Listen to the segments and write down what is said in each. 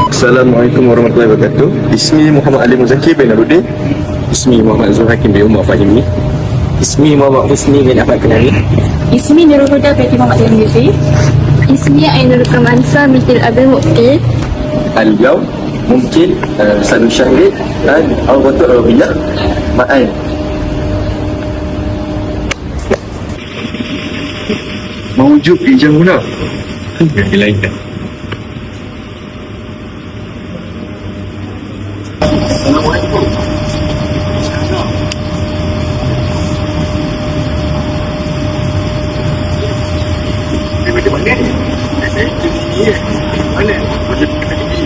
Assalamualaikum warahmatullahi wabarakatuh. Ismi Muhammad Ali Muzakir bin Narudin. Ismi Muhammad Zul Hakim bin Umar Fahimi. Ismi Muhammad Husni bin Ahmad Kenari. Ismi Nurul Huda binti Muhammad Tirmizi. Ismi Ainul Kamansa binti Abdul Muqti. Al-Yaw mungkin Sadu Syahid dan Al-Batul Al-Billah Ma'an. Mawujud di Jamuna. Yang dilainkan. Assalamualaikum. Daripada mana? Saya di sini. Mana? Boleh kita pergi.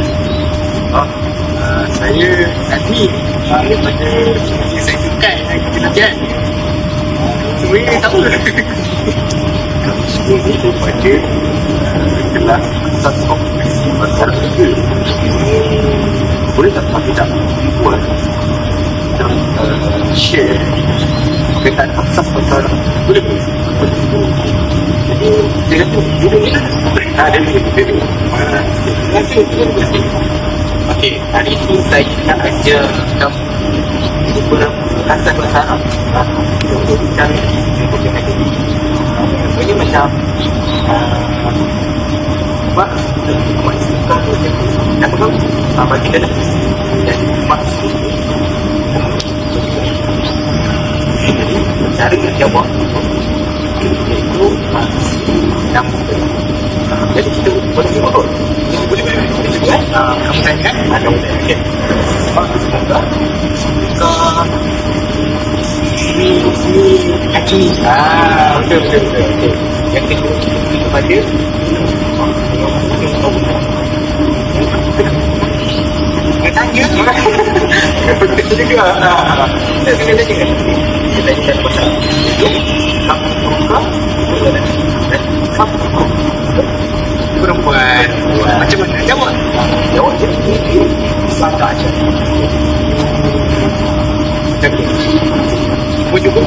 Saya Azmi. Daripada saya suka lagi belajar. Sebenarnya tahu. Kami semua ni daripada kelas asas komunikasi masyarakat juga. Boleh tak kami tak buat dan share berkaitan asas masyarakat? Boleh tak? Jadi saya kata dulu ni lah. Ada ni. Terima kasih. Okey, hari ini saya nak ajar kamu beberapa asas masyarakat untuk bicara ini macam maksudkan apa kamu bagi dia dan maksud jadi cara yang jawab itu nama jadi kita boleh jawab boleh juga kamu tanya kan kamu tanya semoga Ismi Hakim. Betul. Yang kedua kepada tanya betul juga. Kita tanya pasal kamu perempuan macam mana jawab je sangka aja. Aku juga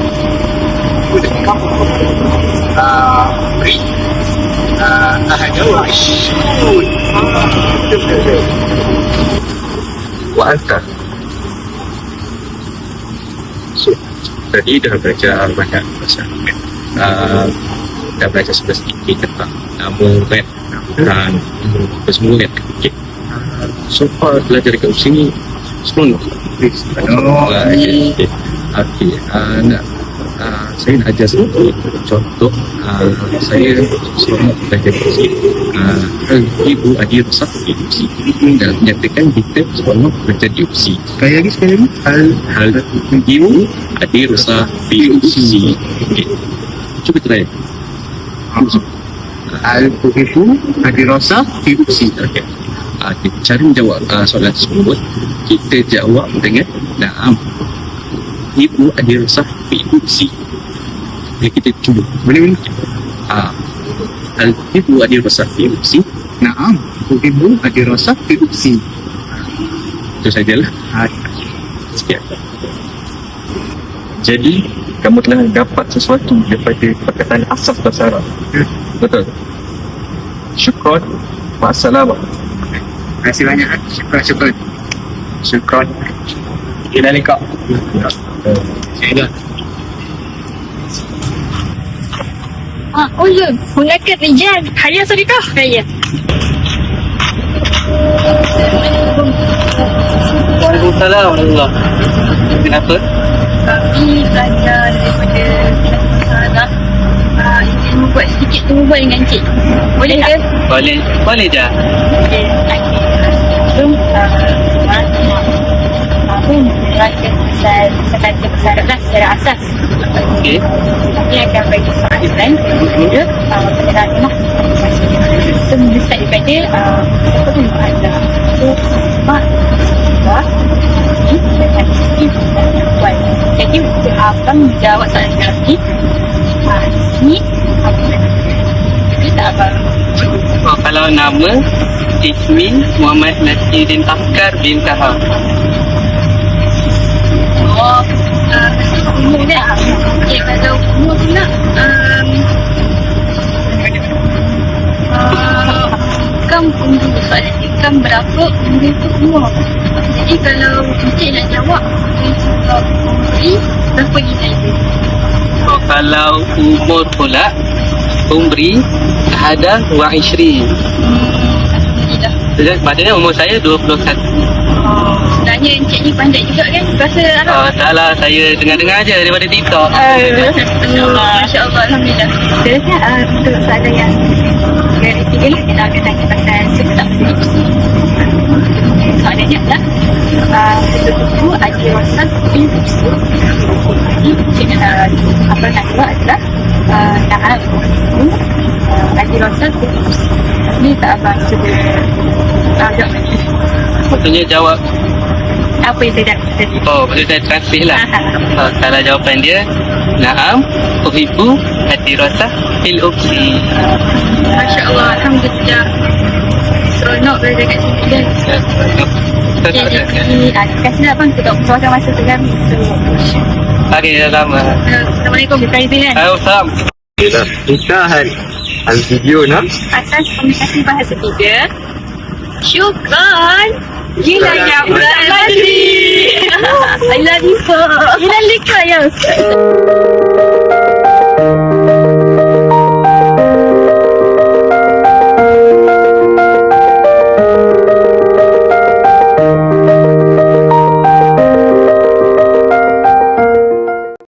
kamu beri Rashid wa anta. So, tadi dah belajar banyak pasal dah belajar sedikit tentang nama rap dan apa semua kan. Okay. So far belajar dekat sini seronok. Okay, saya nak ajar sedikit contoh. Saya seronok belajar musik. Ibu Adir Safi dan menyatakan kita seronok belajar UFC. Sekali lagi Ibu Adir Safi. Okay. Cuba try. Al-Ibu Adirasa Fiusi. Okay. Cara menjawab soalan tersebut, kita jawab dengan na'am. Ibu Adirasa Fiusi. Jadi kita cuba. Boleh. Ibu Adirasa Fiusi. Naam. Ibu Adirasa Fiusi. Itu sajalah. Sekian. Jadi kamu telah dapat sesuatu daripada perkataan asas bahasa Arab. Betul. Syukran. Ma'assalamah. Terima kasih banyak. Syukran. Ila liqa. Saya Ulun, هناك رجال هيا صديقة هيا. Waalaikumsalam warahmatullahi. Kenapa? Kami belajar daripada Sarah. Ingin membuat sedikit perubatan dengan cik. Boleh ke? Boleh je. Okey. Sebelum aku menerangkan pasal kata bahasa Arab lah secara asas. Okey. Kami akan bagi soalan daripada pengenalan lah. Sebelum start daripada apa tu ada. So, mak ini dengan sikit buat. Jadi abang jawab soalan kami. Ni jadi tak abang. Kalau nama Ismin Muhammad Nasiruddin Afkar bin Taha. Umur dah. Okay, kalau umur pula Ikam umur, soalan ikam berapa umur itu umur. Jadi kalau Encik nak jawab, Encik cakap umbri berapa nilai dia? So, kalau umur pula, umri ada 20. Alhamdulillah. Maksudnya umur saya 21. Sebenarnya Encik ni pandai juga kan? Bahasa Arab. Taklah, saya dengar-dengar aja daripada TikTok. InsyaAllah. InsyaAllah. Alhamdulillah. Sebenarnya untuk soalan yang ketiga lah, kita akan tanya pasal sebab produksi. Soalannya adalah betul-betul ada rasa produksi. Jadi apa nak jawab adalah na'am ada rasa produksi. Ini tak abang cuba jawab lagi. Maksudnya jawab, Apa yang saya dah tadi. maksud saya translate lah. Kalau jawapan dia, Naam, Uhibbu, Hadirasa, Fil Uksi. MasyaAllah. Alhamdulillah. Seronok belajar kat sini kan? Jadi, terima kasih abang sebab meluangkan masa untuk kami. Hari dah lama. Assalamualaikum. Terima kasih kan. Salam. Nikahan al-video nak Asas komunikasi bahasa 3. Syukran. Gila ya, I love you. I love you so. Gila lika ya Ustaz.